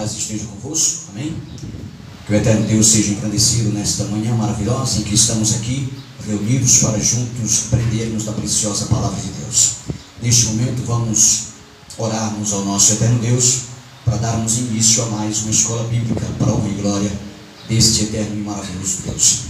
paz esteja convosco, amém? Que o eterno Deus seja engrandecido nesta manhã maravilhosa em que estamos aqui reunidos para juntos aprendermos da preciosa palavra de Deus. Neste momento vamos orarmos ao nosso eterno Deus para darmos início a mais uma escola bíblica para a honra e glória deste eterno e maravilhoso Deus.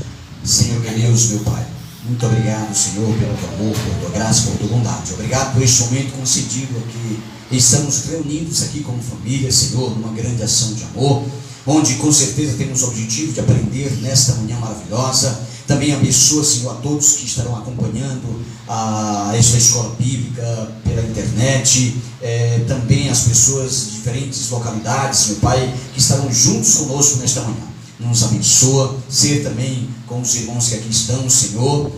Senhor meu Deus, meu Pai, muito obrigado, Senhor, pelo teu amor, por tua graça, por tua bondade. Obrigado por este momento concedido aqui. Estamos reunidos aqui como família, Senhor, numa grande ação de amor, onde com certeza temos o objetivo de aprender nesta manhã maravilhosa. Também abençoa, Senhor, a todos que estarão acompanhando esta escola bíblica pela internet, também as pessoas de diferentes localidades, meu Pai, que estarão juntos conosco nesta manhã. Nos abençoa, ser também com os irmãos que aqui estão, Senhor,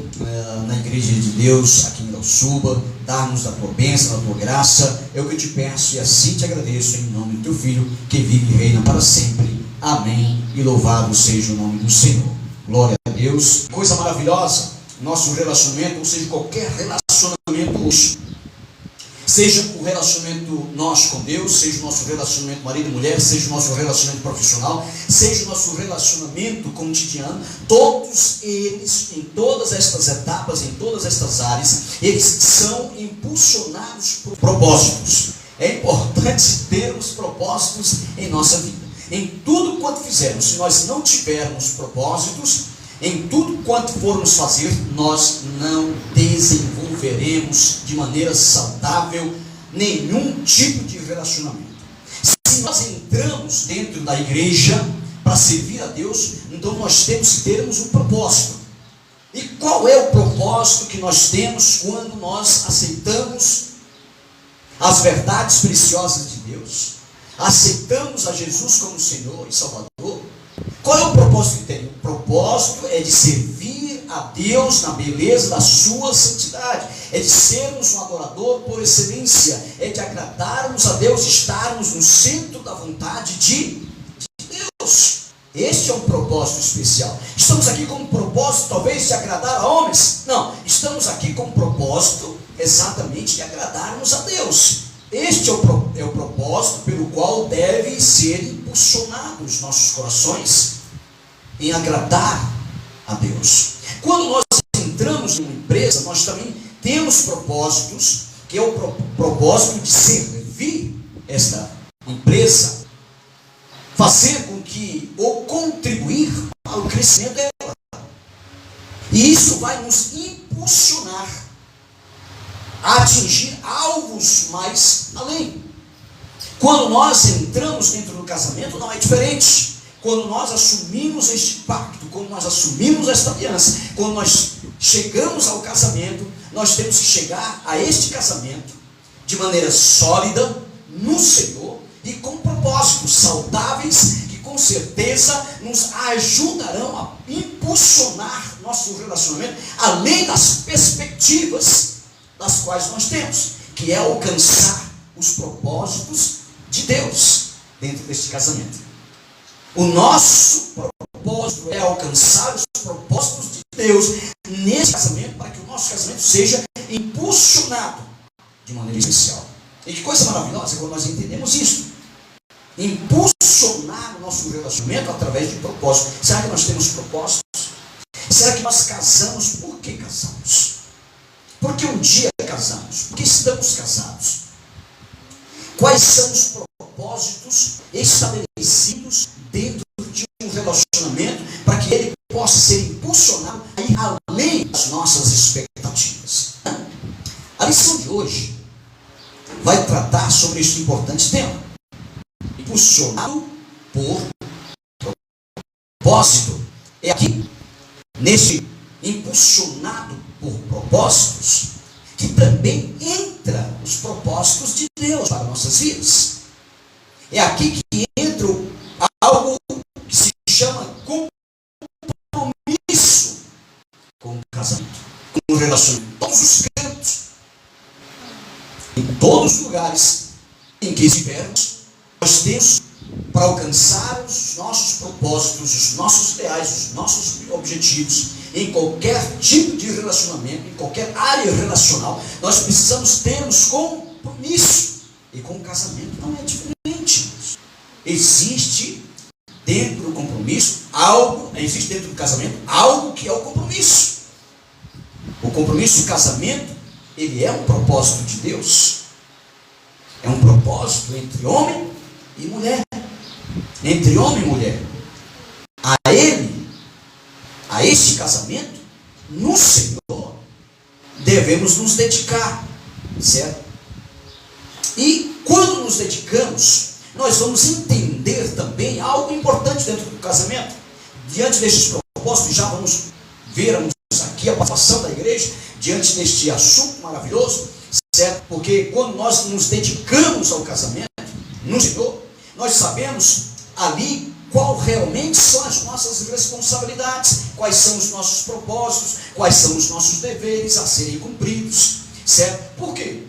na igreja de Deus, aqui em Ilauçuba, dar-nos da tua bênção, da tua graça, é o que eu te peço e assim te agradeço em nome do teu Filho, que vive e reina para sempre, amém, e louvado seja o nome do Senhor. Glória a Deus. Coisa maravilhosa, nosso relacionamento, ou seja, qualquer relacionamento hoje, seja o relacionamento nós com Deus, seja o nosso relacionamento marido e mulher, seja o nosso relacionamento profissional, seja o nosso relacionamento cotidiano, todos eles, em todas estas etapas, em todas estas áreas, eles são impulsionados por propósitos. É importante termos propósitos em nossa vida. Em tudo quanto fizermos, se nós não tivermos propósitos, em tudo quanto formos fazer, nós não desenvolveremos de maneira saudável nenhum tipo de relacionamento. Se nós entramos dentro da igreja para servir a Deus, então nós temos que termos um propósito. E qual é o propósito que nós temos quando nós aceitamos as verdades preciosas de Deus? Aceitamos a Jesus como Senhor e Salvador? Qual é o propósito que tem? O propósito é de servir a Deus na beleza da sua santidade, é de sermos um adorador por excelência, é de agradarmos a Deus, estarmos no centro da vontade de Deus. Este é um propósito especial. Estamos aqui com um propósito talvez de agradar a homens? Não, estamos aqui com um propósito exatamente de agradarmos a Deus. Este é o propósito pelo qual devem ser impulsionados nossos corações em agradar a Deus. Quando nós entramos em uma empresa, nós também temos propósitos, que é o propósito de servir esta empresa, fazer com que, ou contribuir para o crescimento dela. E isso vai nos impulsionar a atingir alvos mais além. Quando nós entramos dentro do casamento, não é diferente. Quando nós assumimos este pacto, quando nós assumimos esta aliança, quando nós chegamos ao casamento, nós temos que chegar a este casamento de maneira sólida, no Senhor, e com propósitos saudáveis, que com certeza nos ajudarão a impulsionar nosso relacionamento, além das perspectivas das quais nós temos, que é alcançar os propósitos de Deus dentro deste casamento. O nosso propósito é alcançar os propósitos de Deus nesse casamento, para que o nosso casamento seja impulsionado de maneira especial. E que coisa maravilhosa quando nós entendemos isso. Impulsionar o nosso relacionamento através de propósitos. Será que nós temos propósitos? Será que nós casamos? Por que casamos? Porque um dia casamos? Porque estamos casados? Quais são os propósitos estabelecidos dentro de um relacionamento para que ele possa ser impulsionado a ir além das nossas expectativas? A lição de hoje vai tratar sobre este importante tema. Impulsionado por propósito. É aqui, nesse impulsionado por propósitos, que também entra os propósitos de Deus para nossas vidas. É aqui que entra algo que se chama compromisso com o casamento, com o relacionamento. Em todos os cantos, em todos os lugares em que estivermos, nós temos para alcançar os nossos propósitos, os nossos ideais, os nossos objetivos, em qualquer tipo de relacionamento, em qualquer área relacional, nós precisamos termos compromisso. E com o casamento não é diferente. existe dentro do compromisso algo, existe dentro do casamento algo que é o compromisso. O compromisso do casamento, ele é um propósito de Deus. É um propósito entre homem e mulher. Entre homem e mulher. A este casamento, no Senhor, devemos nos dedicar, certo? E quando nos dedicamos, nós vamos entender também algo importante dentro do casamento. Diante destes propósitos, já vamos ver aqui a participação da igreja, diante deste assunto maravilhoso, certo? Porque quando nós nos dedicamos ao casamento, no Senhor, nós sabemos ali qual realmente são as nossas responsabilidades, quais são os nossos propósitos, quais são os nossos deveres a serem cumpridos, certo? Por quê?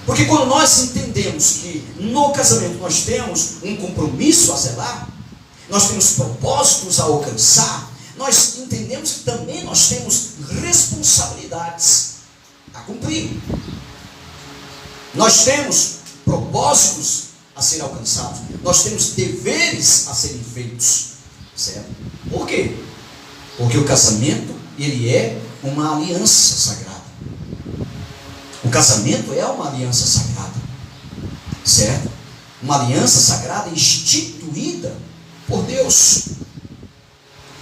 Porque quando nós entendemos que no casamento nós temos um compromisso a zelar, nós temos propósitos a alcançar, nós entendemos que também nós temos responsabilidades a cumprir. Nós temos propósitos a serem alcançados, nós temos deveres a serem feitos, certo? Por quê? Porque o casamento, ele é uma aliança sagrada. O casamento é uma aliança sagrada, certo? Uma aliança sagrada instituída por Deus.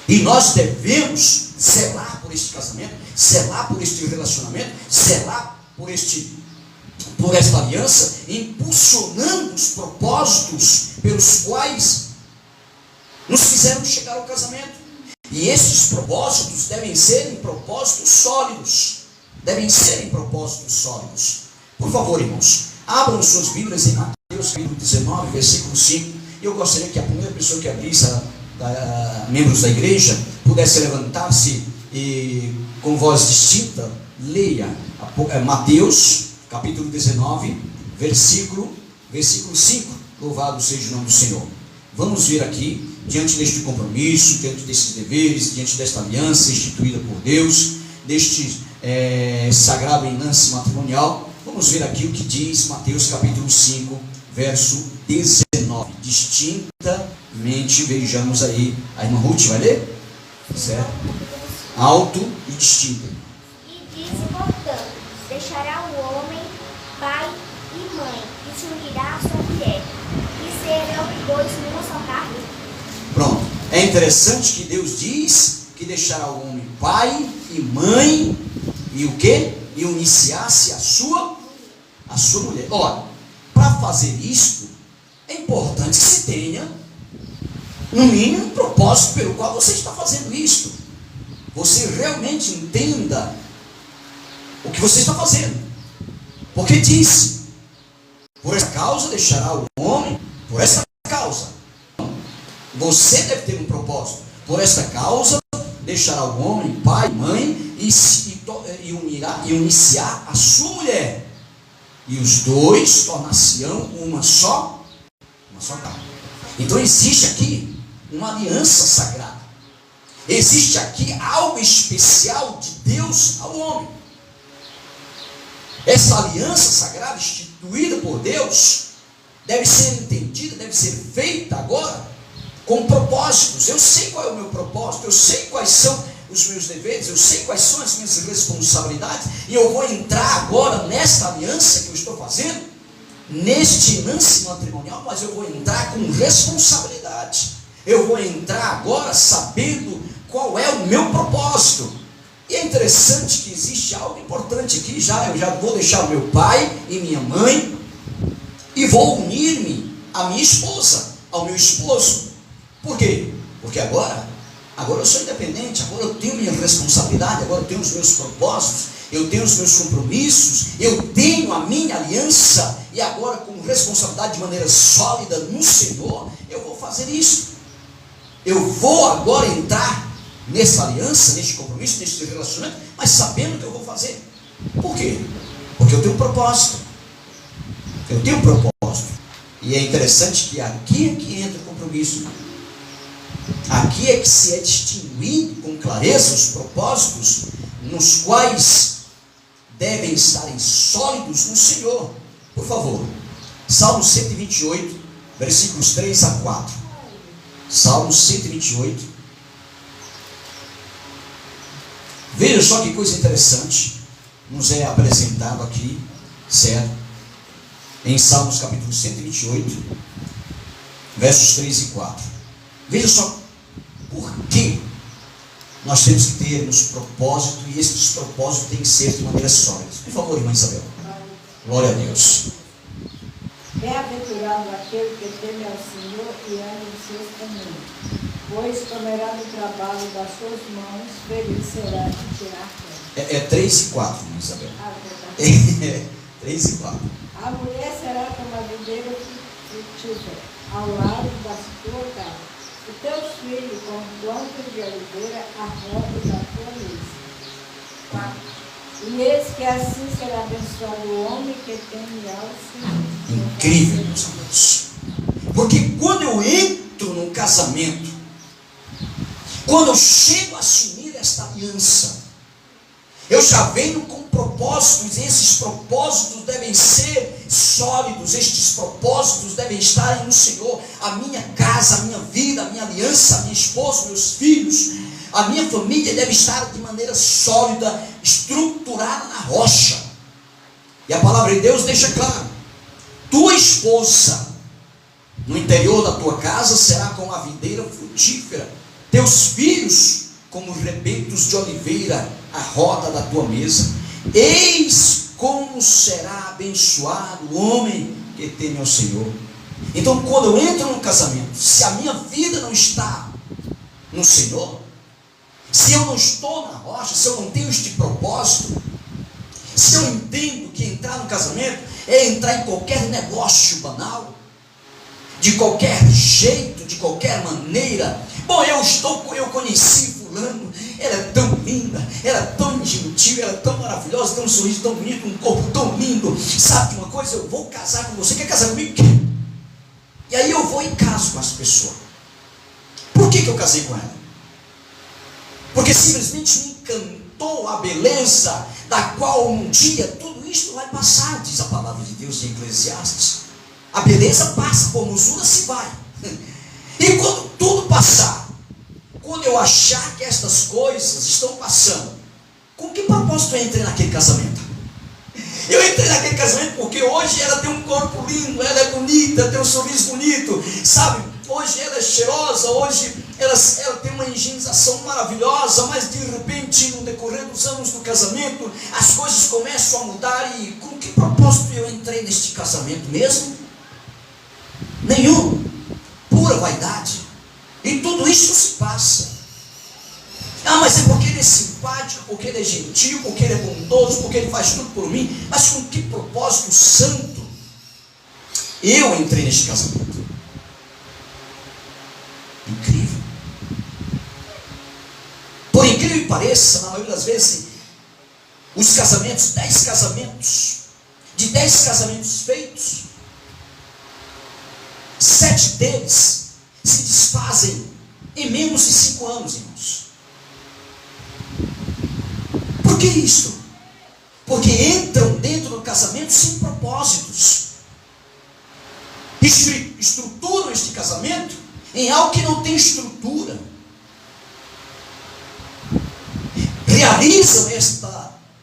E nós devemos zelar por este casamento, zelar por este relacionamento, zelar por esta aliança, impulsionando os propósitos pelos quais nos fizeram chegar ao casamento. E esses propósitos devem serem propósitos sólidos. Devem serem propósitos sólidos. Por favor, irmãos, abram suas Bíblias em Mateus capítulo 19, versículo 5. E eu gostaria que a primeira pessoa que abrisse, membros da igreja, pudesse levantar-se e com voz distinta leia Mateus capítulo 19, versículo 5. Louvado seja o nome do Senhor. Vamos ver aqui, diante deste compromisso, diante desses deveres, diante desta aliança instituída por Deus, deste sagrado enlace matrimonial, vamos ver aqui o que diz Mateus capítulo 5, verso 19. Distintamente, vejamos aí. A irmã Ruth vai ler? Certo? Alto e distinto. E disse, portanto, deixará o homem pai e mãe, e se unirá à sua mulher, e serão dois numa só carne. Pronto. É interessante que Deus diz que deixará o homem pai e mãe, e o quê? E unir-se-á-se a sua mulher. Ora, para fazer isto, é importante que se tenha, no mínimo, um propósito pelo qual você está fazendo isto. Você realmente entenda o que você está fazendo. Porque diz, por essa causa deixará o homem, por essa causa. Você deve ter um propósito. Por esta causa deixará o homem pai e mãe e unir-se-á a sua mulher. E os dois tornar-se-ão uma só carne. Então existe aqui uma aliança sagrada. Existe aqui algo especial de Deus ao homem. Essa aliança sagrada instituída por Deus deve ser entendida, deve ser feita agora com propósitos. Eu sei qual é o meu propósito, eu sei quais são os meus deveres, eu sei quais são as minhas responsabilidades, e eu vou entrar agora nesta aliança que eu estou fazendo, neste lance matrimonial, mas eu vou entrar com responsabilidade. Eu vou entrar agora sabendo qual é o meu propósito. E é interessante que existe algo importante aqui. Eu já vou deixar o meu pai e minha mãe e vou unir-me à minha esposa, ao meu esposo. Por quê? Porque agora eu sou independente, agora eu tenho minha responsabilidade, agora eu tenho os meus propósitos, eu tenho os meus compromissos, eu tenho a minha aliança, e agora com responsabilidade de maneira sólida no Senhor, eu vou fazer isso. Eu vou agora entrar nessa aliança, neste compromisso, neste relacionamento, mas sabendo o que eu vou fazer. Por quê? Porque eu tenho um propósito. Eu tenho um propósito. E é interessante que aqui é que entra o compromisso. Aqui é que se é distinguido com clareza os propósitos nos quais devem estarem sólidos no Senhor. Por favor, Salmo 128, versículos 3 a 4. Salmo 128. Veja só que coisa interessante nos é apresentado aqui, certo? Em Salmos capítulo 128, versos 3 e 4. Veja só por que nós temos que termos propósito, e esses propósitos têm que ser de maneira sólida. Por favor, irmã Isabel. Glória a Deus. Bem-aventurado aquele que teme ao Senhor e anda em seus caminhos, pois comerá do trabalho das suas mãos, feliz será de tirar pé. É 3 e 4, irmã Isabel. Verdade. 3 e 4. A mulher será como a videira frutífera ao lado da tua casa. E teus filhos, como plantas de oliveira, à roda da tua mesa. E eis que assim será abençoado o homem que teme ao Senhor. Incrível, meus amigos. Porque quando eu entro num casamento, quando eu chego a assumir esta aliança, eu já venho com propósitos, e esses propósitos devem ser sólidos, estes propósitos devem estar no Senhor. A minha casa, a minha vida, a minha aliança, a minha esposa, meus filhos, a minha família deve estar de maneira sólida, estruturada na rocha. E a palavra de Deus deixa claro: tua esposa no interior da tua casa será como a videira frutífera, teus filhos como rebentos de oliveira à roda da tua mesa. Eis como será abençoado o homem que teme ao Senhor. Então, quando eu entro no casamento, se a minha vida não está no Senhor, se eu não estou na rocha, se eu não tenho este propósito, se eu entendo que entrar no casamento é entrar em qualquer negócio banal, de qualquer jeito, de qualquer maneira. Bom, eu conheci fulano, ela é tão linda, ela é tão gentil, ela é tão maravilhosa, tem um sorriso tão bonito, um corpo tão lindo. Sabe de uma coisa? Eu vou casar com você. Quer casar comigo? E aí eu vou e caso com essa pessoa. Por que eu casei com ela? Porque simplesmente me encantou a beleza, da qual um dia tudo isto vai passar, diz a palavra de Deus em Eclesiastes. A beleza passa, a formosura se vai. E quando tudo passar, quando eu achar que estas coisas estão passando, com que propósito eu entrei naquele casamento? Eu entrei naquele casamento porque hoje ela tem um corpo lindo, ela é bonita, ela tem um sorriso bonito, sabe? Hoje ela é cheirosa, hoje ela tem uma higienização maravilhosa, mas de repente, no decorrer dos anos do casamento, as coisas começam a mudar. E com que propósito eu entrei neste casamento mesmo? Nenhum. Pura vaidade. E tudo isso se passa. Ah, mas é porque ele é simpático, porque ele é gentil, porque ele é bondoso, porque ele faz tudo por mim. Mas com que propósito santo eu entrei neste casamento? Incrível. Por incrível que pareça, na maioria das vezes, os casamentos, 10 casamentos, de 10 casamentos feitos, 7 deles se desfazem em menos de 5 anos, irmãos. Por que isso? Porque entram dentro do casamento sem propósitos, estruturam este casamento em algo que não tem estrutura, realizam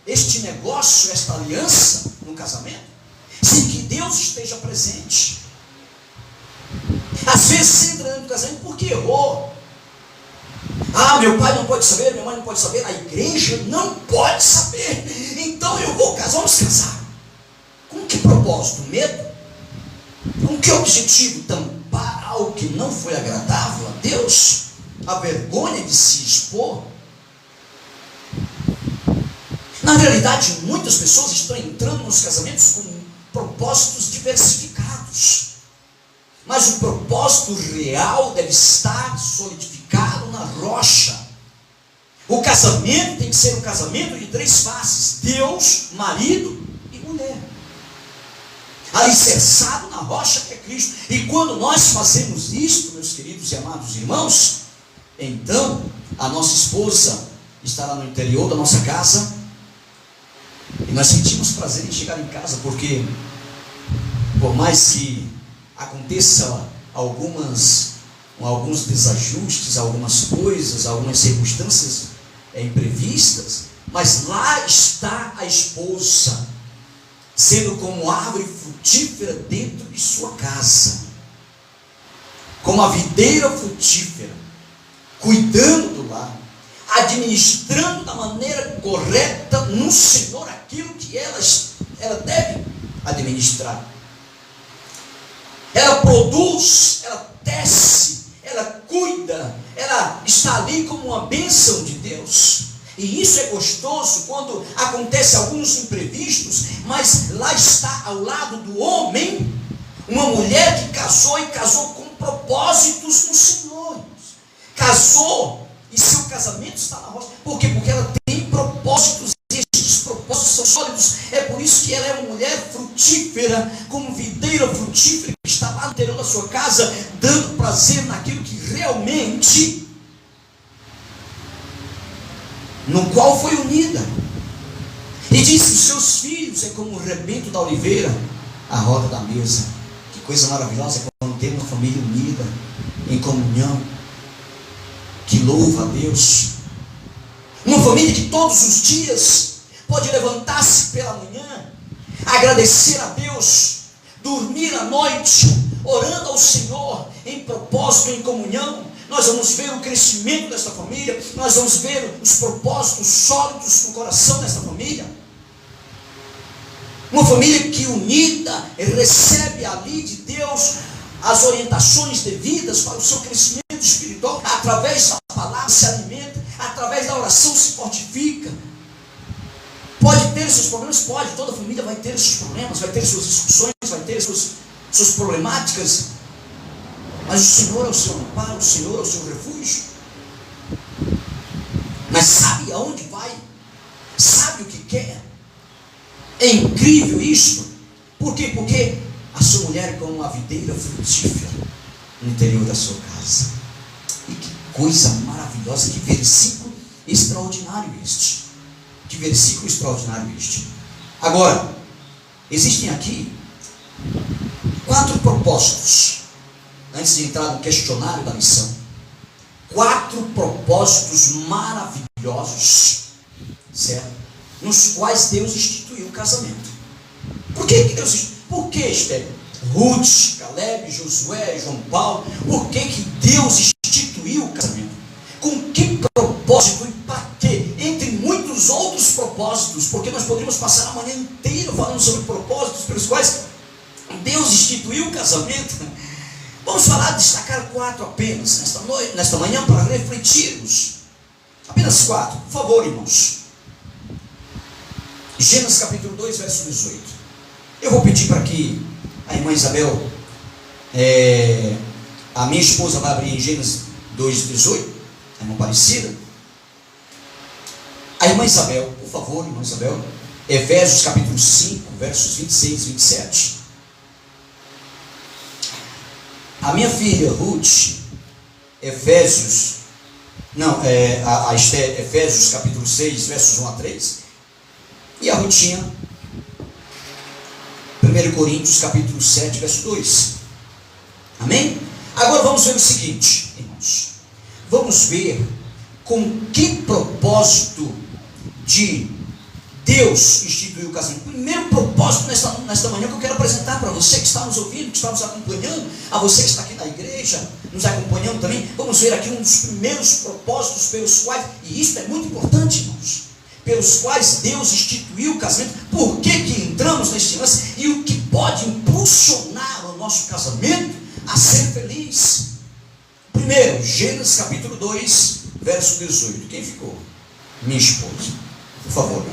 este negócio, esta aliança no casamento, sem que Deus esteja presente. Às vezes entra dentro do casamento porque errou. Ah, meu pai não pode saber, minha mãe não pode saber, a igreja não pode saber, então eu vou casar, vamos casar. Com que propósito? Medo? Com que objetivo? Tampar algo que não foi agradável a Deus? A vergonha de se expor? Na realidade, muitas pessoas estão entrando nos casamentos com propósitos diversificados, mas o propósito real deve estar solidificado na rocha. O casamento tem que ser um casamento de 3 faces: Deus, marido e mulher, alicerçado na rocha que é Cristo. E quando nós fazemos isto, meus queridos e amados irmãos, então a nossa esposa estará no interior da nossa casa, e nós sentimos prazer em chegar em casa, porque por mais que aconteça alguns desajustes, algumas coisas, algumas circunstâncias imprevistas, mas lá está a esposa, sendo como árvore frutífera dentro de sua casa, como a videira frutífera, cuidando do lar, administrando da maneira correta no Senhor aquilo que ela deve administrar. Ela produz, ela tece, ela cuida, ela está ali como uma bênção de Deus. E isso é gostoso quando acontecem alguns imprevistos, mas lá está ao lado do homem uma mulher que casou, e casou com propósitos no Senhor. Casou, e seu casamento está na rocha. Por quê? Porque ela tem propósitos, e estes propósitos são sólidos. É por isso que ela é uma mulher frutífera, como videira frutífera, que está lá no interior da sua casa, dando prazer naquilo que realmente, no qual foi unida. E disse: os seus filhos é como o rebento da oliveira, a roda da mesa. Que coisa maravilhosa é quando tem uma família unida, em comunhão, que louva a Deus. Uma família que todos os dias pode levantar-se pela manhã, agradecer a Deus, dormir à noite, orando ao Senhor, em propósito, em comunhão. Nós vamos ver o crescimento desta família, nós vamos ver os propósitos sólidos no coração desta família. Uma família que unida recebe ali de Deus as orientações devidas para o seu crescimento espiritual, através da palavra se alimenta, através da oração se fortifica. Pode ter seus problemas? Pode, toda família vai ter seus problemas, vai ter suas discussões, vai ter suas problemáticas, mas o Senhor é o seu amparo, o Senhor é o seu refúgio. Mas sabe aonde vai? Sabe o que quer? É incrível isto. Por quê? Porque a sua mulher é como uma videira frutífera no interior da sua casa. E que coisa maravilhosa, que versículo extraordinário este. Que versículo extraordinário este. Agora, existem aqui 4 propósitos, antes de entrar no questionário da missão. 4 propósitos maravilhosos, certo? Nos quais Deus instituiu o casamento. Por que Deus instituiu? Por que, Esther? Ruth, Caleb, Josué, João Paulo, por que Deus instituiu o casamento? Com que propósito e para quê? Entre muitos outros propósitos, porque nós poderíamos passar a manhã inteira falando sobre propósitos pelos quais Deus instituiu o casamento. Vamos falar, destacar 4 apenas nesta manhã, para refletirmos. Apenas 4, por favor, irmãos. Gênesis capítulo 2, verso 18. Eu vou pedir para que a irmã Isabel, a minha esposa, vai abrir em Gênesis 2, 18, a irmã Aparecida. A irmã Isabel, por favor, irmã Isabel, Efésios capítulo 5, versos 26 e 27. A minha filha Ruth, Efésios capítulo 6, versos 1 a 3. E a Rutinha, 1 Coríntios capítulo 7, verso 2. Amém? Agora vamos ver o seguinte, irmãos. Vamos ver com que propósito de Deus instituiu o casamento. Primeiro propósito nesta manhã que eu quero apresentar para você que está nos ouvindo, que está nos acompanhando, a você que está aqui na igreja, nos acompanhando também. Vamos ver aqui um dos primeiros propósitos pelos quais, e isso é muito importante, irmãos, pelos quais Deus instituiu o casamento. Por que entramos neste lance e o que pode impulsionar o nosso casamento a ser feliz? Primeiro, Gênesis capítulo 2, verso 18. Quem ficou? Minha esposa. Por favor.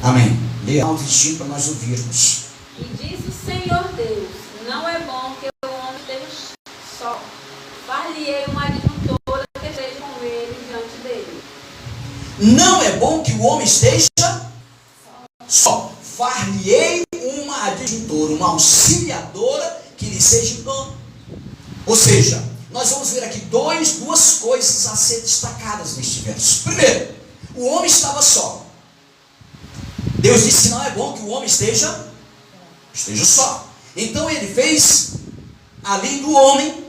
Amém. Leia alto e para nós ouvirmos. E disse o Senhor Deus: não é bom que o homem esteja só. Far-lhe-ei uma adjuntora que esteja com ele diante dele. Não é bom que o homem esteja só. Far-lhe-ei uma adjuntora, uma auxiliadora que lhe seja idônea. Ou seja, nós vamos ver aqui duas coisas a ser destacadas neste verso. Primeiro, o homem estava só. Deus disse que não é bom que o homem esteja só. Então ele fez, além do homem,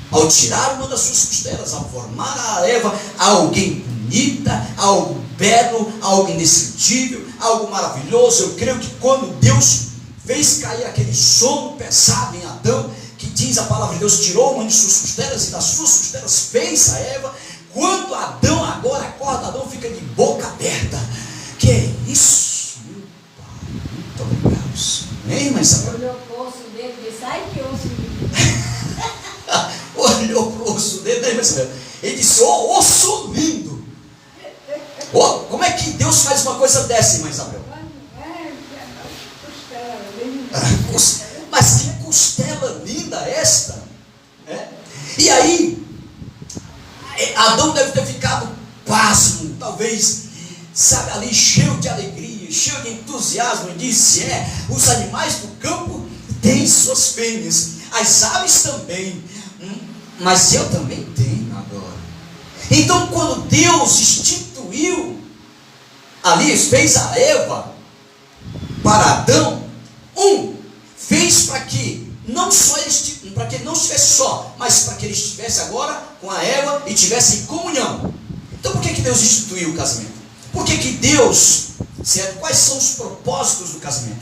ao tirar uma das suas costelas, ao formar a Eva, alguém bonita, algo belo, algo indescritível, algo maravilhoso. Eu creio que quando Deus fez cair aquele sono pesado em Adão, que diz a palavra de Deus, tirou uma de suas costelas e das suas costelas fez a Eva. Quando Adão agora acorda, Adão fica de boca aberta. Que é isso, meu pai? Muito obrigado, Senhor. Hein, mas olhou para o osso dele e disse: ai, que osso lindo. Olhou para o osso dele, né, mas ele disse: ô, osso lindo. Oh, como é que Deus faz uma coisa dessa, irmã Isabel? Mas que costela linda esta, né? E aí Adão deve ter ficado pasmo, talvez, sabe, ali cheio de alegria, cheio de entusiasmo, e disse: os animais do campo têm suas fêmeas, as aves também, mas eu também tenho agora. Então, quando Deus instituiu ali, fez a Eva para Adão, fez para que não só para que ele não estivesse só, mas para que ele estivesse agora com a Eva e tivesse em comunhão. Então, por que Deus instituiu o casamento? Por que Deus, certo? Quais são os propósitos do casamento?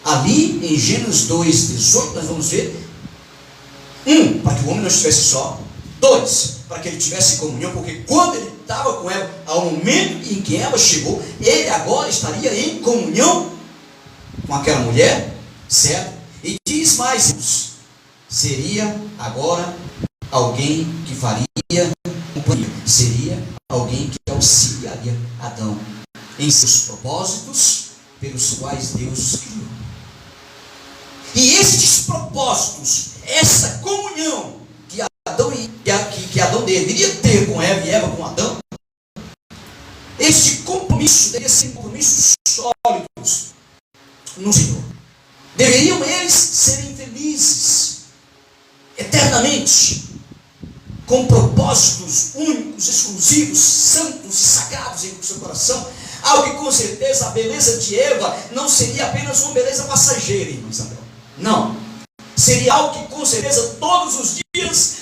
Ali em Gênesis 2:18 nós vamos ver: para que o homem não estivesse só; 2, para que ele tivesse em comunhão, porque quando ele estava com Eva, ao momento em que Eva chegou, ele agora estaria em comunhão com aquela mulher, certo? E diz mais: seria agora alguém que faria companhia, seria alguém que auxiliaria Adão em seus propósitos pelos quais Deus os criou. E estes propósitos, essa comunhão que Adão deveria ter com Eva e Eva com Adão, este compromisso deveria ser compromissos sólidos no Senhor. Deveriam eles serem felizes eternamente, com propósitos únicos, exclusivos, santos e sagrados em seu coração. Algo que com certeza a beleza de Eva não seria apenas uma beleza passageira, irmã Isabel. Não. Seria algo que com certeza todos os dias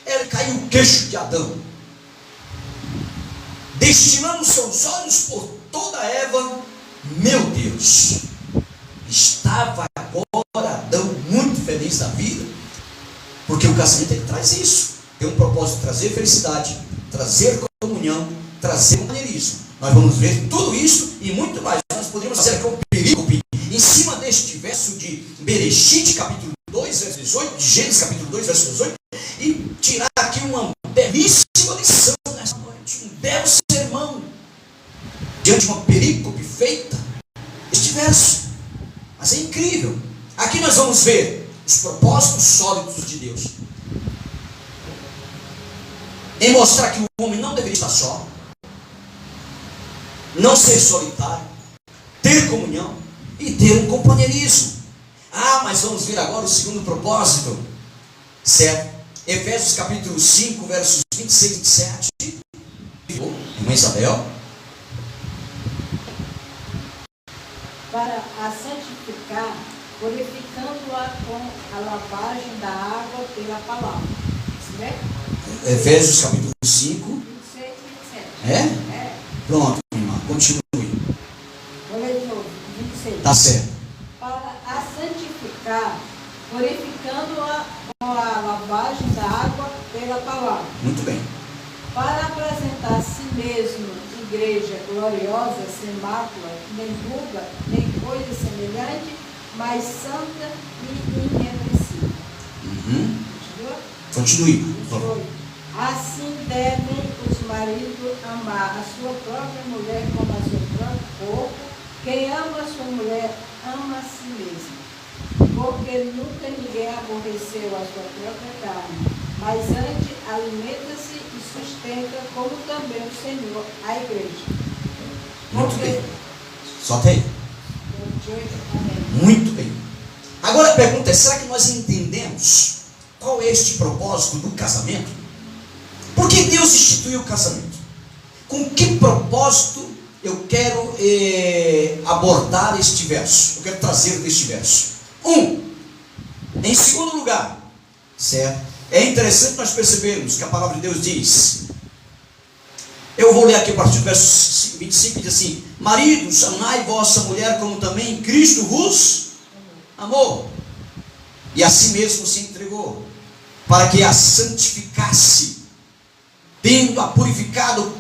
era cair o queixo de Adão, destinando seus olhos por toda Eva. Meu Deus, estava agora Adão muito feliz da vida, porque o casamento ele traz isso. Tem um propósito de trazer felicidade, trazer comunhão, trazer companheirismo. Nós vamos ver tudo isso e muito mais. Nós poderíamos fazer aqui um perícope em cima deste verso de Bereshit, capítulo 2, verso 18, de Gênesis, capítulo 2, verso 18, e tirar aqui uma belíssima lição nessa noite, um belo sermão, diante de uma perícope feita, este verso. Mas é incrível. Aqui nós vamos ver os propósitos sólidos de Deus em mostrar que o homem não deveria estar só, não ser solitário, ter comunhão e ter um companheirismo. Mas vamos ver agora o segundo propósito, certo? Efésios capítulo 5, versos 26 e 27. Irmã Isabel. Para a santificar, purificando-a com a lavagem da água pela palavra. Certo? Efésios capítulo 5. 26 e 27. É? Pronto, irmã, continue. Vou ler de novo, 26. Tá certo. Para a santificar, purificando-a com a lavagem da água pela palavra. Muito bem. Para apresentar a si mesmo igreja gloriosa, sem mácula, nem ruga, nem coisa semelhante, mas santa e irrepreensível. Continue. Assim devem os maridos amar a sua própria mulher como a seu próprio corpo. Quem ama a sua mulher ama a si mesmo, porque nunca ninguém aborreceu a sua própria carne, mas antes alimenta-se e sustenta, como também o Senhor a igreja. Muito bem. Solta aí. Amém. Muito bem. Agora a pergunta é: será que nós entendemos qual é este propósito do casamento? Por que Deus instituiu o casamento? Com que propósito eu quero abordar este verso? Eu quero trazer deste verso. Em segundo lugar, certo? É interessante nós percebermos que a palavra de Deus diz, eu vou ler aqui a partir do verso 25, diz assim: maridos, amai vossa mulher como também Cristo vos amou, e a si mesmo se entregou, para que a santificasse, tendo-a purificado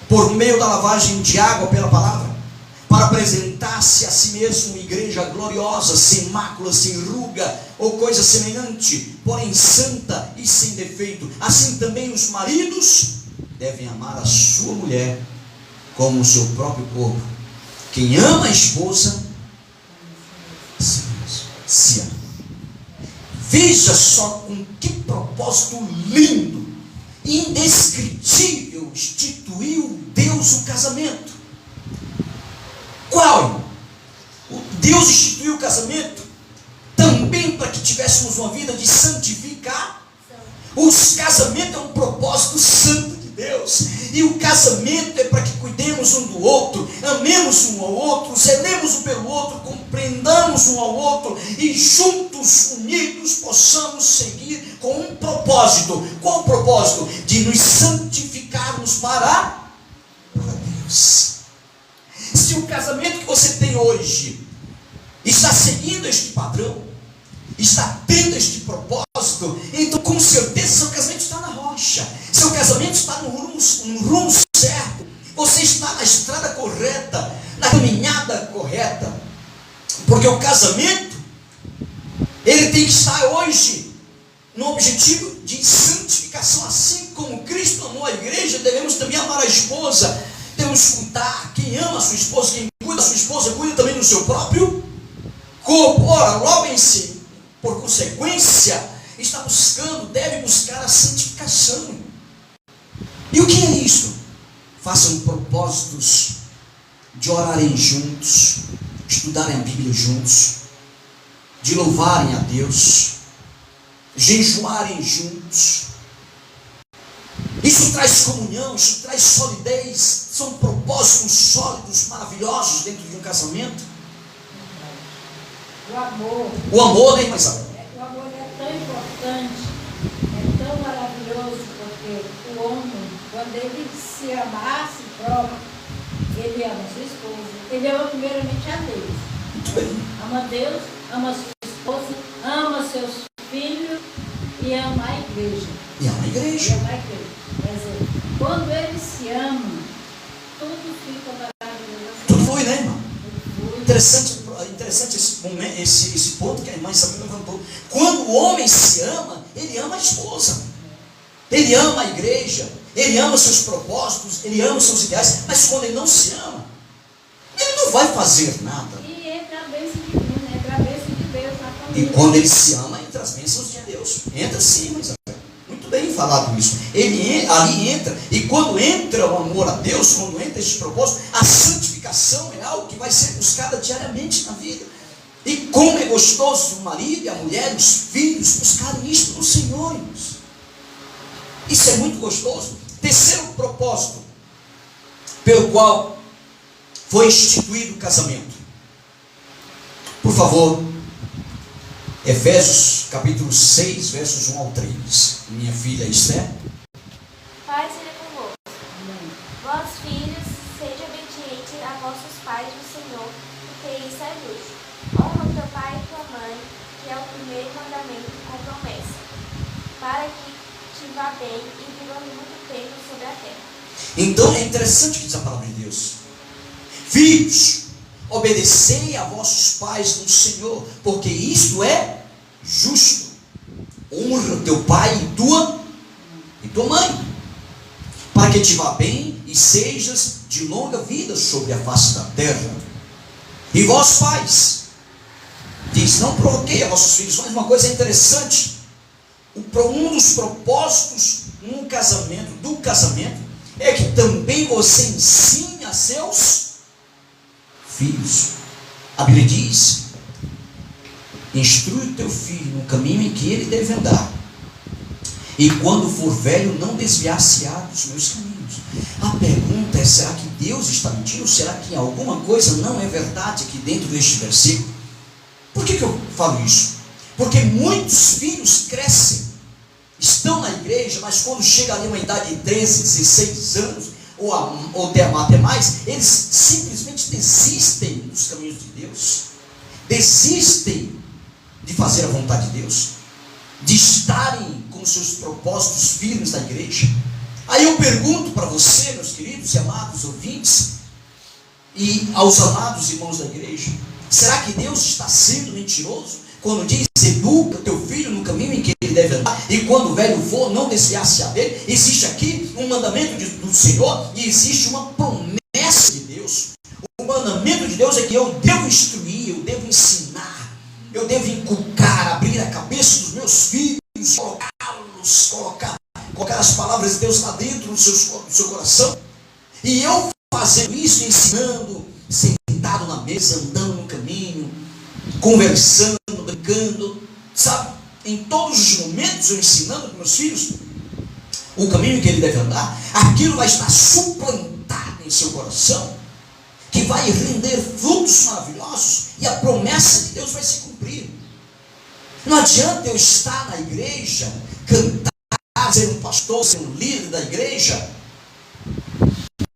por meio da lavagem de água pela palavra, para apresentar-se a si mesmo igreja gloriosa, sem mácula, sem ruga ou coisa semelhante, porém santa e sem defeito. Assim também os maridos devem amar a sua mulher como o seu próprio corpo. Quem ama a esposa se ama. Veja só com que propósito lindo, indescritível instituiu Deus o casamento. Qual? Deus instituiu o casamento também para que tivéssemos uma vida de santificação. O casamento é um propósito santo de Deus, e o casamento é para que cuidemos um do outro, amemos um ao outro, zelemos um pelo outro, compreendamos um ao outro, e juntos, unidos, possamos seguir com um propósito. Qual o propósito? De nos santificarmos para Deus. Se o casamento que você tem hoje está seguindo este padrão, está tendo este propósito, então com certeza seu casamento está na rocha, seu casamento está no rumo certo, você está na estrada correta, na caminhada correta, porque o casamento, ele tem que estar hoje no objetivo de santificação. Assim como Cristo amou a igreja, devemos também amar a esposa. Devemos cuidar. Quem ama a sua esposa, quem cuida da sua esposa, cuida também do seu próprio corpo. Ora, logo em si, por consequência, está buscando, deve buscar a santificação. E o que é isso? Façam propósitos de orarem juntos, estudarem a Bíblia juntos, de louvarem a Deus, jejuarem juntos. Isso traz comunhão, isso traz solidez. São propósitos sólidos, maravilhosos dentro de um casamento. O amor. O amor, né, irmã Isabel? O amor é tão importante, é tão maravilhoso, porque o homem, quando ele se ama a si próprio, ele ama a sua esposa, ele ama primeiramente a Deus. Muito bem. Ama Deus, ama a sua esposa, ama seus filhos e ama a igreja. E ama a igreja. Quer dizer, quando ele se ama, tudo fica maravilhoso. Tudo foi, né, irmão? Interessante esse ponto que a irmã Isabel levantou. Quando o homem se ama, ele ama a esposa, ele ama a igreja, ele ama seus propósitos, ele ama seus ideais. Mas quando ele não se ama, ele não vai fazer nada. E entra a bênção divina, entra a bênção de Deus na família. E quando ele se ama, entra as bênçãos de Deus. Entra sim, irmã Isabel. Muito bem falado isso. Ele ali entra, e quando entra o amor a Deus, quando entra este propósito, a santificação é algo que vai ser buscada diariamente na vida. E como é gostoso o marido e a mulher, os filhos, buscarem isto no Senhor, irmãos. Isso é muito gostoso. Terceiro propósito pelo qual foi instituído o casamento. Por favor, Efésios capítulo 6, versos 1 ao 3. Minha filha Esther. Paz seja convosco. Vós, filhos, sede obedientes a vossos pais do Senhor, porque isso é justo. Honra teu pai e tua mãe, que é o primeiro mandamento com promessa, para que te vá bem e viva muito tempo sobre a terra. Então é interessante o que diz a palavra de Deus. Filhos, obedecei a vossos pais no Senhor, porque isto é justo. Honra teu pai e tua mãe, para que te vá bem e sejas de longa vida sobre a face da terra. E vós, pais, diz, não provoquei a vossos filhos. Mas uma coisa interessante, um dos propósitos do casamento é que também você ensine a seus filhos. A Bíblia diz, instrui o teu filho no caminho em que ele deve andar, e quando for velho não desviar-se-á dos meus caminhos. A pergunta é, será que Deus está mentindo? Será que alguma coisa não é verdade aqui dentro deste versículo? Por que eu falo isso? Porque muitos filhos crescem, estão na igreja, mas quando chega ali uma idade de 13, 16 anos, ou até mais, eles simplesmente desistem dos caminhos de Deus, desistem de fazer a vontade de Deus, de estarem com seus propósitos firmes na igreja. Aí eu pergunto para você, meus queridos e amados ouvintes, e aos amados irmãos da igreja, será que Deus está sendo mentiroso quando diz: educa teu filho no caminho em que ele deve andar, e quando o velho for, não desviar-se dele? Existe aqui um mandamento do Senhor, e existe uma promessa de Deus. O mandamento de Deus é que eu devo instruir, eu devo ensinar, eu devo inculcar, abrir a cabeça dos meus filhos, colocar as palavras de Deus lá dentro do seu coração. E eu fazendo isso, ensinando, sentado na mesa, andando no caminho, conversando, brincando, sabe? Em todos os momentos eu ensinando para meus filhos o caminho que ele deve andar, aquilo vai estar suplantado em seu coração, que vai render frutos maravilhosos, e a promessa de Deus vai se cumprir. Não adianta eu estar na igreja, cantar, ser um pastor, ser um líder da igreja,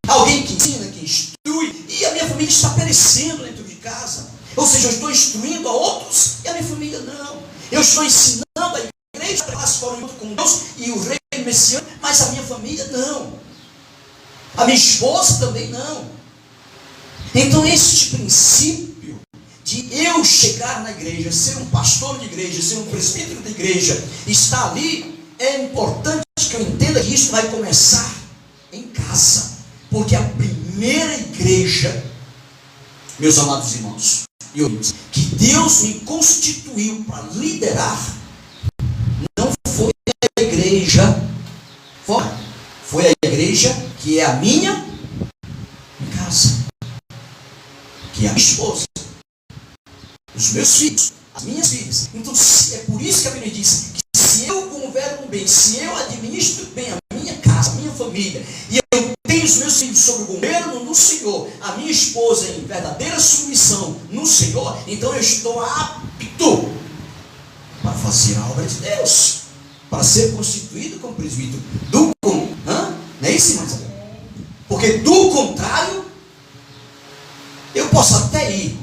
alguém que ensina, que instrui, e a minha família está perecendo dentro de casa. Ou seja, eu estou instruindo a outros e a minha família não. Eu estou ensinando a igreja para elas forem junto com Deus e o reino messiânico, mas a minha família não. A minha esposa também não. Então este princípio de eu chegar na igreja, ser um pastor de igreja, ser um presbítero de igreja, estar ali, é importante que eu entenda que isso vai começar em casa. Porque a primeira igreja, meus amados irmãos e ouvintes, que Deus me constituiu para liderar, não foi a igreja fora, foi a igreja que é a minha casa, que é a minha esposa, os meus filhos, as minhas filhas. Então é por isso que a Bíblia diz que se eu governo bem, se eu administro bem a minha casa, a minha família, e eu tenho os meus filhos sob o governo no Senhor, a minha esposa em verdadeira submissão no Senhor, então eu estou apto para fazer a obra de Deus, para ser constituído como presbítero. Não é isso, irmãos? Porque do contrário, eu posso até ir,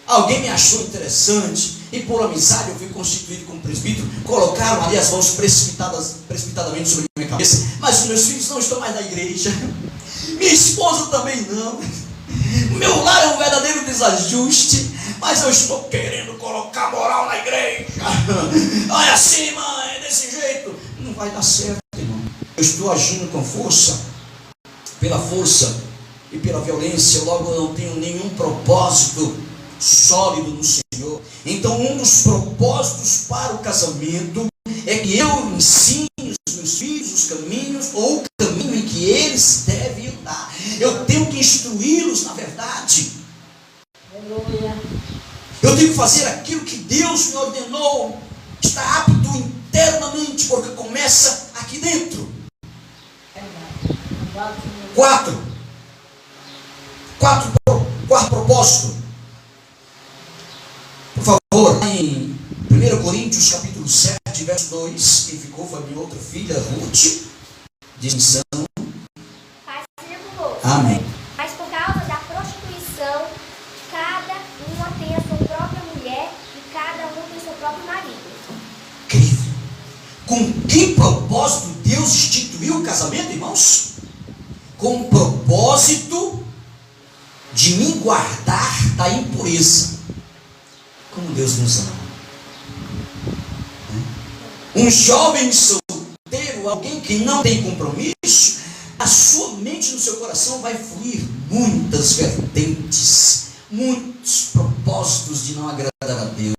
alguém me achou interessante, e por amizade eu fui constituído como presbítero, colocaram ali as mãos precipitadamente sobre a minha cabeça, mas os meus filhos não estão mais na igreja, minha esposa também não, meu lar é um verdadeiro desajuste, mas eu estou querendo colocar moral na igreja. Olha assim, mãe, desse jeito não vai dar certo, irmão. Eu estou agindo com força, pela força e pela violência, logo eu não tenho nenhum propósito sólido no Senhor. Então um dos propósitos para o casamento é que eu ensine os meus filhos os caminhos, ou o caminho em que eles devem andar. Eu tenho que instruí-los na verdade. Eu tenho que fazer aquilo que Deus me ordenou. Está apto internamente, porque começa aqui dentro. Quarto propósito. Por favor, em 1 Coríntios capítulo 7, verso 2, quem ficou foi a minha outra filha, Ruth, de Missão. Paz seja convosco. Amém. Mas por causa da prostituição, cada uma tem a sua própria mulher e cada um tem seu próprio marido. Incrível. Com que propósito Deus instituiu o casamento, irmãos? Com o propósito de me guardar da impureza. Como Deus nos ama. Um jovem solteiro, alguém que não tem compromisso, a sua mente, no seu coração vai fluir muitas vertentes, muitos propósitos de não agradar a Deus.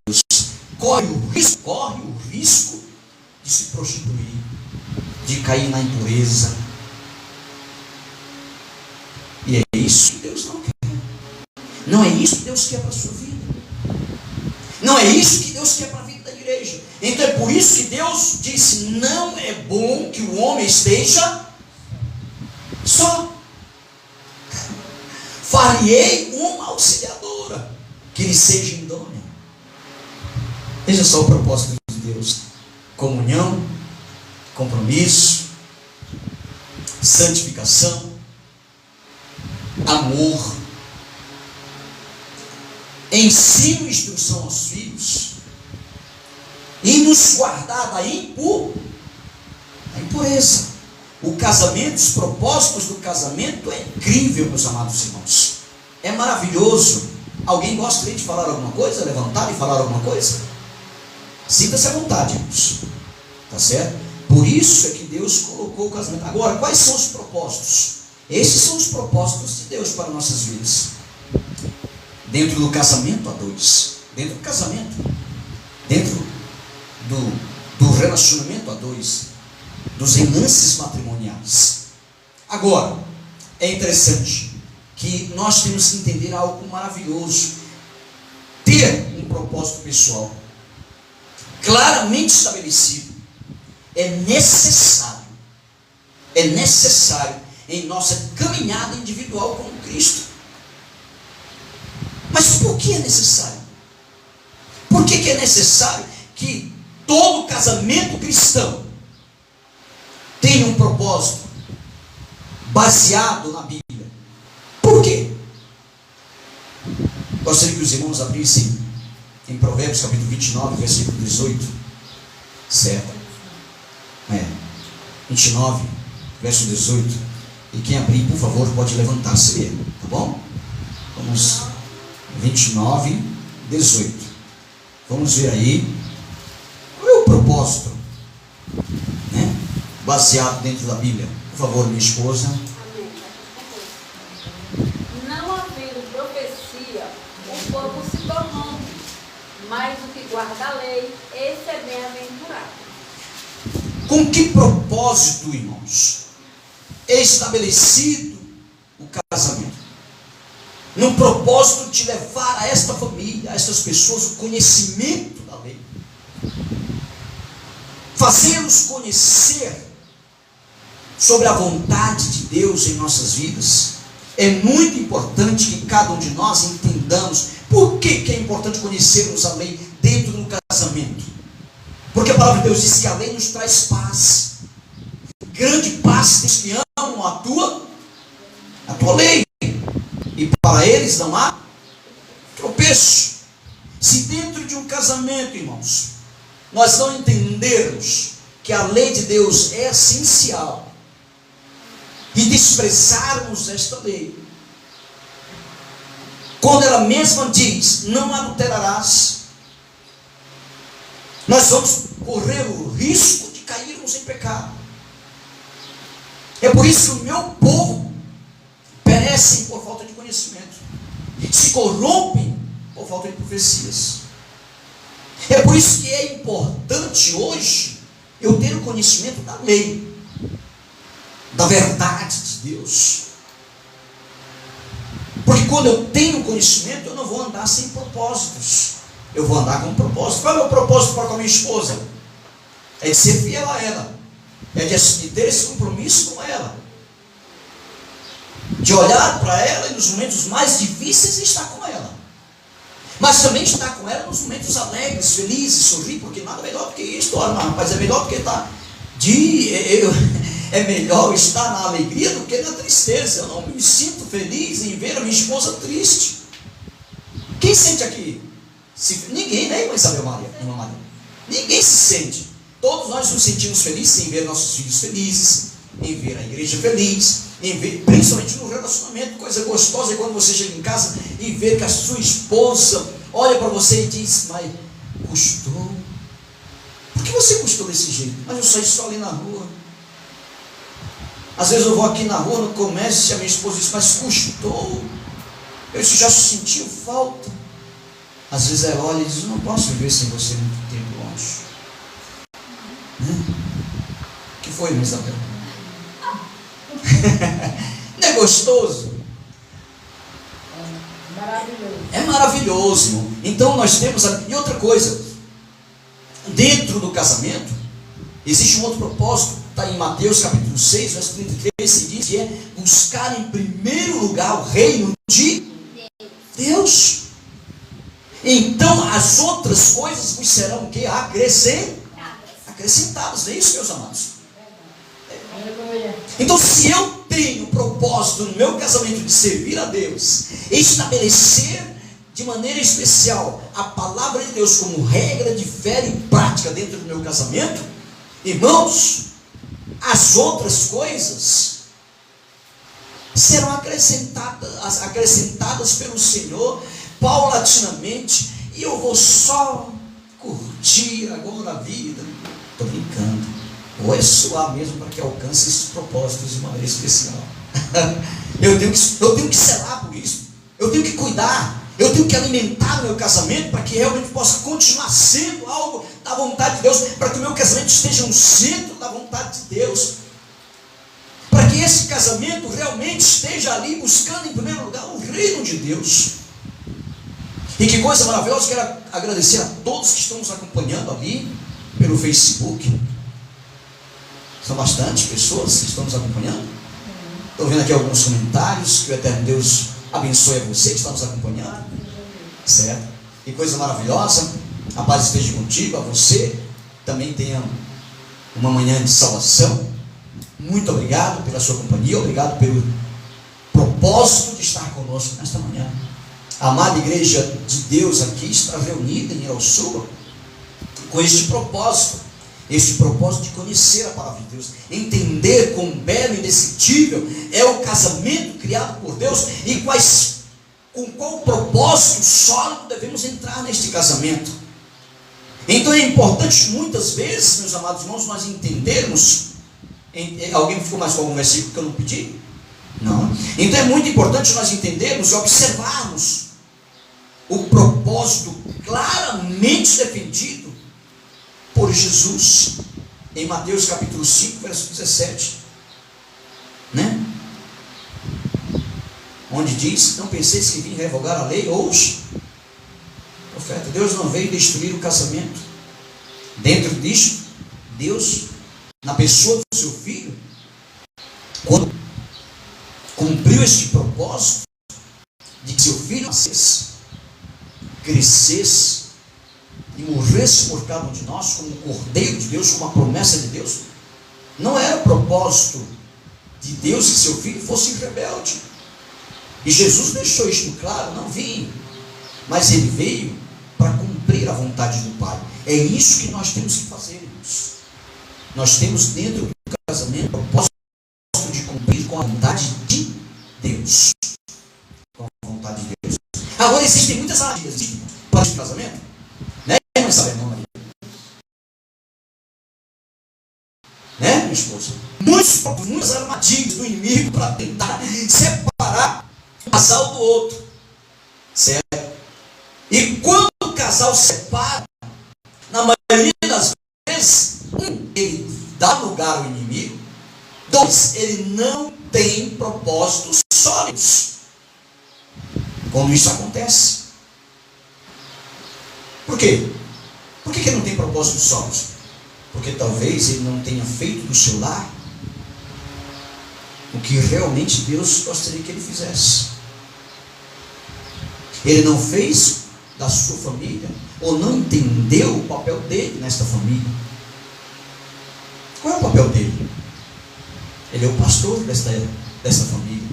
Corre o risco de se prostituir, de cair na impureza. E é isso que Deus não quer. Não é isso que Deus quer para a sua vida. Não é isso que Deus quer para a vida da igreja. Então é por isso que Deus disse: não é bom que o homem esteja só. Far-lhe-ei uma auxiliadora, que lhe seja idônea. Veja só o propósito de Deus: comunhão, compromisso, santificação, amor, ensino e instrução aos filhos, e nos guardar da impureza. O casamento, os propósitos do casamento é incrível, meus amados irmãos. É maravilhoso. Alguém gostaria de falar alguma coisa? Levantar e falar alguma coisa? Sinta-se à vontade, irmãos. Tá certo? Por isso é que Deus colocou o casamento. Agora, quais são os propósitos? Esses são os propósitos de Deus para nossas vidas. Dentro do casamento, há dois. Dentro do casamento, dentro do relacionamento, há dois. Dos enlaces matrimoniais. Agora, é interessante que nós temos que entender algo maravilhoso. Ter um propósito pessoal claramente estabelecido é necessário em nossa caminhada individual com Cristo. Mas por que é necessário? Por que é necessário que todo casamento cristão tenha um propósito baseado na Bíblia? Por quê? Gostaria que os irmãos abrissem em Provérbios capítulo 29, versículo 18. Certo? 29, verso 18. E quem abrir, por favor, pode levantar-se e ler. Tá bom? Vamos. 29, 18. Vamos ver aí. Qual é o propósito? Baseado dentro da Bíblia. Por favor, minha esposa. Amém. Não havendo profecia, o povo se corrompe, mas o que guarda a lei, esse é bem-aventurado. Com que propósito, irmãos, é estabelecido o casamento? No propósito de levar a esta família, a estas pessoas, o conhecimento da lei. Fazê-los conhecer sobre a vontade de Deus em nossas vidas. É muito importante que cada um de nós entendamos por que é importante conhecermos a lei dentro do casamento. Porque a palavra de Deus diz que a lei nos traz paz. Grande paz tem os que amam a tua lei. E para eles não há tropeço. Se dentro de um casamento, irmãos, nós não entendermos que a lei de Deus é essencial, e desprezarmos esta lei, quando ela mesma diz, não adulterarás, nós vamos correr o risco de cairmos em pecado. É por isso que o meu povo perecem por falta de conhecimento, se corrompem por falta de profecias. É por isso que é importante hoje eu ter o conhecimento da lei, da verdade de Deus. Porque quando eu tenho conhecimento, eu não vou andar sem propósitos. Eu vou andar com um propósito. Qual é o meu propósito para com a minha esposa? É de ser fiel a ela. É de ter esse compromisso com ela. De olhar para ela e nos momentos mais difíceis estar com ela. Mas também estar com ela nos momentos alegres, felizes, sorrir, porque nada melhor do que isso. Mas é melhor do que estar é melhor estar na alegria do que na tristeza. Eu não me sinto feliz em ver a minha esposa triste. Quem sente aqui? Ninguém, né, Isabel Maria? Ninguém se sente. Todos nós nos sentimos felizes em ver nossos filhos felizes, em ver a igreja feliz, em ver, principalmente no relacionamento. Coisa gostosa é quando você chega em casa e vê que a sua esposa olha para você e diz: mas custou? Por que você custou desse jeito? Mas eu saí só ali na rua. Às vezes eu vou aqui na rua, no comércio, e a minha esposa diz: mas custou? Eu já sentiu falta. Às vezes ela olha e diz: eu não posso viver sem você muito tempo longe. O que foi, Isabel? Não é gostoso? Maravilhoso. É maravilhoso, irmão. Então nós temos. E outra coisa, dentro do casamento, existe um outro propósito. Está em Mateus capítulo 6, verso 33, se diz que é buscar em primeiro lugar o reino de Deus. Então as outras coisas vos serão o quê? Acrescentadas. Não é isso, meus amados? Então, se eu tenho o propósito no meu casamento de servir a Deus, estabelecer de maneira especial a palavra de Deus como regra de fé e prática dentro do meu casamento, irmãos, as outras coisas serão acrescentadas pelo Senhor paulatinamente, e eu vou só curtir agora a vida. Estou brincando. Ou é suar mesmo para que alcance esses propósitos de maneira especial. Eu tenho que zelar por isso. Eu tenho que cuidar. Eu tenho que alimentar o meu casamento para que realmente possa continuar sendo algo da vontade de Deus, para que o meu casamento esteja no centro da vontade de Deus, para que esse casamento realmente esteja ali buscando em primeiro lugar o reino de Deus. E que coisa maravilhosa, quero agradecer a todos que estão nos acompanhando ali pelo Facebook. São bastante pessoas que estão nos acompanhando. Estou vendo aqui alguns comentários. Que o eterno Deus abençoe a você que está nos acompanhando. Certo? Que coisa maravilhosa. A paz esteja contigo, a você também tenha uma manhã de salvação. Muito obrigado pela sua companhia. Obrigado pelo propósito de estar conosco nesta manhã. A amada igreja de Deus aqui está reunida em Irauçuba com este propósito de conhecer a palavra de Deus, entender quão belo e indescritível é o casamento criado por Deus e com qual propósito sólido devemos entrar neste casamento. Então é importante muitas vezes, meus amados irmãos, nós entendermos. Alguém ficou mais com algum versículo que eu não pedi? Não. Então é muito importante nós entendermos e observarmos o propósito claramente defendido por Jesus em Mateus capítulo 5, verso 17, né? Onde diz: não penseis que vim revogar a lei ou os profetas. Deus não veio destruir o casamento. Dentro disto, Deus, na pessoa do seu filho, quando cumpriu este propósito de que seu filho nascesse, crescesse e morresse por cada um de nós como um cordeiro de Deus, como uma promessa de Deus, não era o propósito de Deus que seu filho fosse rebelde. E Jesus deixou isto claro: não vim, mas ele veio para cumprir a vontade do Pai. É isso que nós temos que fazer, irmãos. Nós temos dentro do casamento o propósito de cumprir com a vontade de Deus. Com a vontade de Deus. Agora existem muitas armadilhas para esse casamento, né? Não sabe, não, Maria? Né, minha esposa? Muitas armadilhas do inimigo para tentar separar o casal do outro, certo? E quando o casal se separa, na maioria das vezes, ele dá lugar ao inimigo. 2, ele não tem propósitos sólidos. Quando isso acontece, por quê? Por que ele não tem propósitos sólidos? Porque talvez ele não tenha feito do seu lar o que realmente Deus gostaria que ele fizesse. Ele não fez da sua família, ou não entendeu o papel dele nesta família. Qual é o papel dele? Ele é o pastor desta família.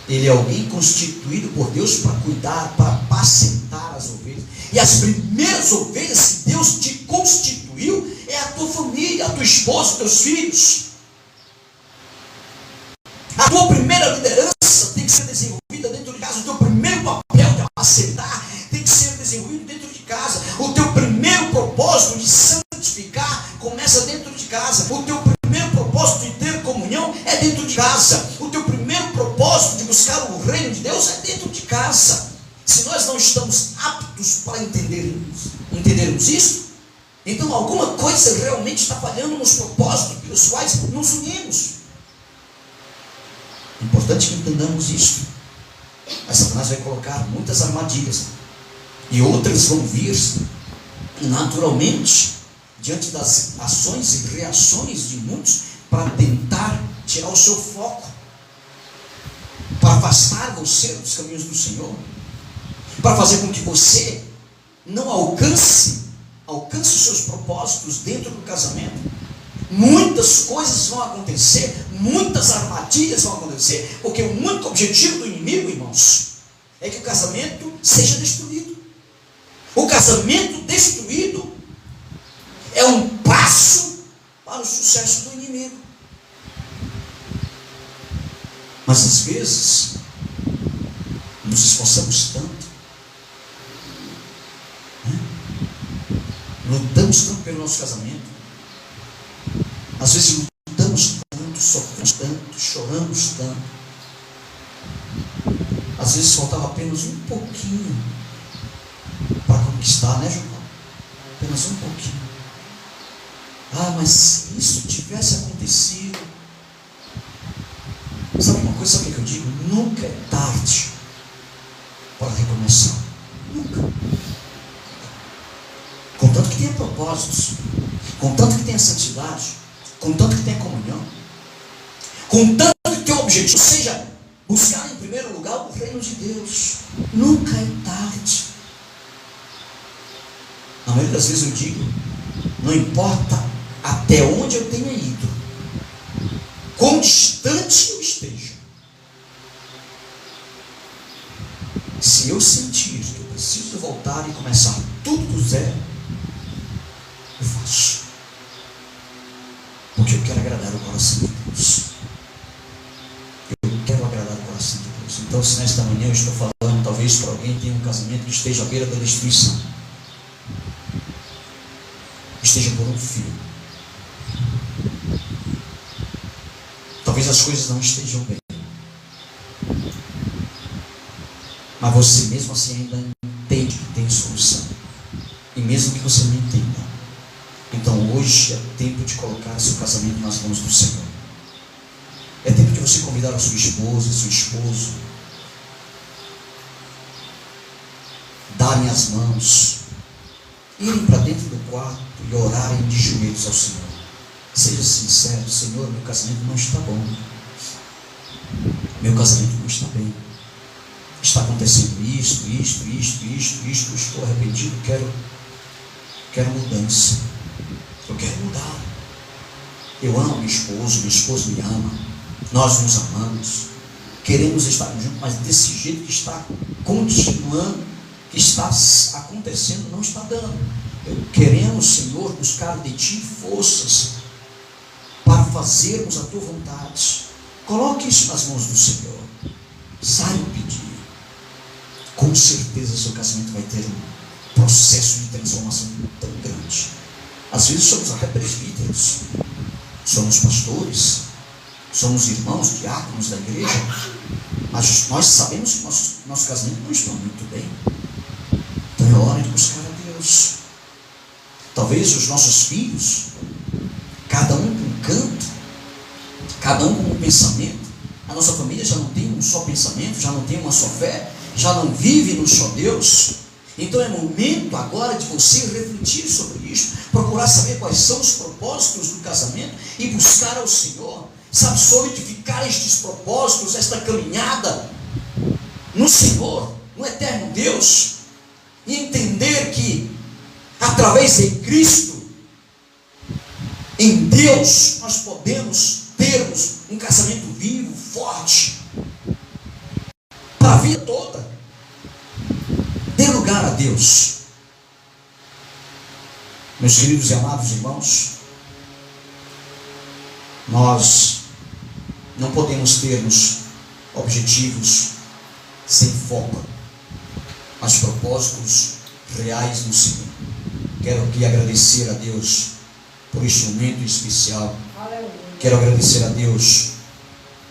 Ele é alguém constituído por Deus para cuidar, para apacentar as ovelhas. E as primeiras ovelhas que Deus te constituiu é a tua família, a tua esposa, os teus filhos. A tua primeira liderança tem que ser desenvolvida dentro de casa. O teu primeiro papel de apacentar tem que ser desenvolvido dentro de casa. O teu primeiro propósito de santificar começa dentro de casa. O teu primeiro propósito de ter comunhão é dentro de casa. O teu primeiro propósito de buscar o reino de Deus é dentro de casa. Se nós não estamos aptos para entendermos isso, então alguma coisa realmente está falhando nos propósitos pelos quais nos unimos. É importante que entendamos isso. Mas Satanás vai colocar muitas armadilhas, e outras vão vir naturalmente diante das ações e reações de muitos, para tentar tirar o seu foco, para afastar você dos caminhos do Senhor. para fazer com que você não alcance os seus propósitos dentro do casamento. Muitas coisas vão acontecer, muitas armadilhas vão acontecer, porque o único objetivo do inimigo, irmãos, é que o casamento seja destruído. O casamento destruído é um passo para o sucesso do inimigo. Mas às vezes nos esforçamos tanto, lutamos tanto pelo nosso casamento, às vezes lutamos tanto, sofremos tanto, choramos tanto, às vezes faltava apenas um pouquinho para conquistar, né, João? Apenas um pouquinho. Ah, mas se isso tivesse acontecido, sabe uma coisa, sabe o que eu digo? Nunca é tarde para recomeçar. Nunca. Contanto que tenha propósitos, contanto que tenha santidade, contanto que tenha comunhão, contanto que teu objetivo seja buscar em primeiro lugar o reino de Deus. Nunca é tarde. Na maioria das vezes eu digo, não importa até onde eu tenha ido, quão distante eu esteja, se eu sentir que eu preciso voltar e começar tudo do zero, eu faço, porque eu quero agradar o coração de Deus. Eu quero agradar o coração de Deus. Então, se nesta manhã eu estou falando talvez para alguém que tem um casamento que esteja à beira da destruição, esteja por um fio, talvez as coisas não estejam bem, mas você mesmo assim ainda entende que tem solução, e mesmo que você não entenda, então hoje é tempo de colocar seu casamento nas mãos do Senhor. É tempo de você convidar a sua esposa e seu esposo, darem as mãos, irem para dentro do quarto e orarem de joelhos ao Senhor. Seja sincero: Senhor, meu casamento não está bom, meu casamento não está bem, está acontecendo isto, eu estou arrependido, quero mudança, eu quero mudar. Eu amo meu esposo me ama, nós nos amamos, queremos estar juntos, mas desse jeito que está continuando, que está acontecendo, não está dando. Queremos, Senhor, buscar de Ti forças para fazermos a Tua vontade. Coloque isso nas mãos do Senhor, saiba pedir. Com certeza seu casamento vai ter um processo de transformação tão grande. Às vezes somos até presbíteros, somos pastores, somos irmãos, diáconos da igreja, mas nós sabemos que nosso casamento não está muito bem. Então é hora de buscar a Deus. Talvez os nossos filhos, cada um com um canto, cada um com um pensamento, a nossa família já não tem um só pensamento, já não tem uma só fé, já não vive no só Deus. Então é momento agora de você refletir sobre isso, procurar saber quais são os propósitos do casamento e buscar ao Senhor, sabe, solidificar estes propósitos, esta caminhada no Senhor, no eterno Deus, e entender que através de Cristo, em Deus, nós podemos termos um casamento vivo, forte, para a vida toda. Dê lugar a Deus. Meus queridos e amados irmãos, nós não podemos termos objetivos sem foco, mas propósitos reais no Senhor. Quero aqui agradecer a Deus por este momento especial. Quero agradecer a Deus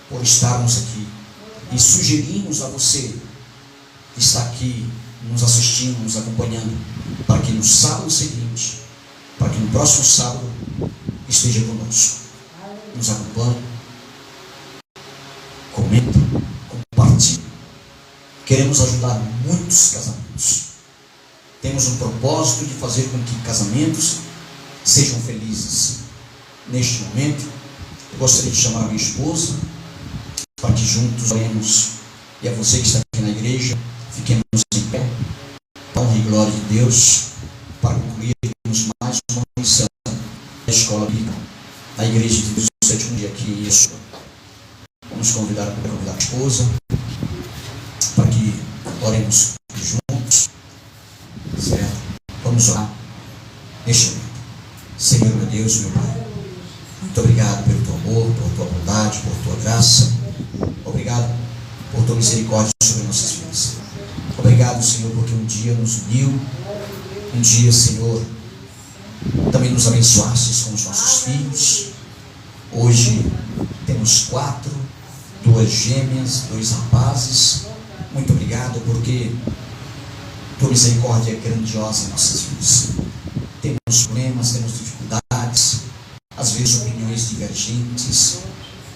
por estarmos aqui e sugerimos a você que está aqui nos assistindo, nos acompanhando, para que no sábado seguinte, para que no próximo sábado esteja conosco. Nos acompanhe, comenta, compartilhe. Queremos ajudar muitos casamentos. Temos um propósito de fazer com que casamentos sejam felizes. Neste momento, eu gostaria de chamar a minha esposa para que juntos oremos. E a você que está aqui na igreja, fiquemos em pé. honra e glória de Deus para concluirmos mais uma missão da escola bíblica, da Igreja de Deus do sétimo dia aqui em Yeshua. Vamos convidar a esposa para que oremos juntos, certo? Vamos orar neste momento. Senhor, meu Deus, meu Pai, muito obrigado pelo teu amor, por tua bondade, por tua graça. Obrigado por tua misericórdia sobre nossas vidas. Obrigado, Senhor, porque um dia nos uniu, um dia, Senhor, também nos abençoastes com os nossos filhos. Hoje temos 4, 2 gêmeas, 2 rapazes. Muito obrigado porque tua misericórdia é grandiosa em nossas vidas. Temos problemas, temos dificuldades, às vezes opiniões divergentes,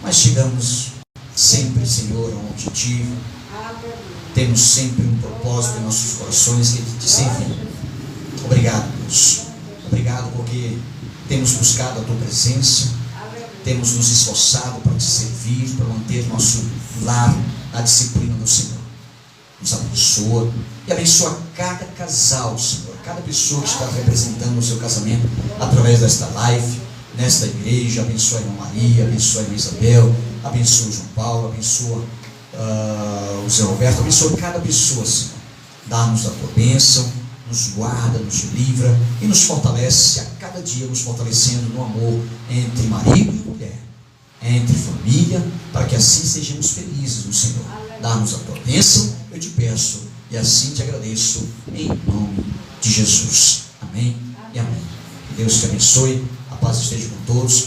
mas chegamos sempre, Senhor, a um objetivo. Temos sempre um propósito em nossos corações que te servem. Obrigado, Deus. Obrigado porque temos buscado a tua presença, temos nos esforçado para te servir, para manter nosso lar na disciplina do Senhor. Nos abençoa e abençoa cada casal, Senhor, cada pessoa que está representando o seu casamento através desta live, nesta igreja. Abençoa a irmã Maria, abençoa a irmã Isabel, abençoa o João Paulo, abençoa o Zé Roberto, abençoa cada pessoa, Senhor. Dá-nos a tua bênção, nos guarda, nos livra e nos fortalece a cada dia, nos fortalecendo no amor entre marido e mulher, entre família, para que assim sejamos felizes no Senhor. Dá-nos a tua bênção, eu te peço, e assim te agradeço, em nome de Jesus. Amém e amém. Que Deus te abençoe, a paz esteja com todos.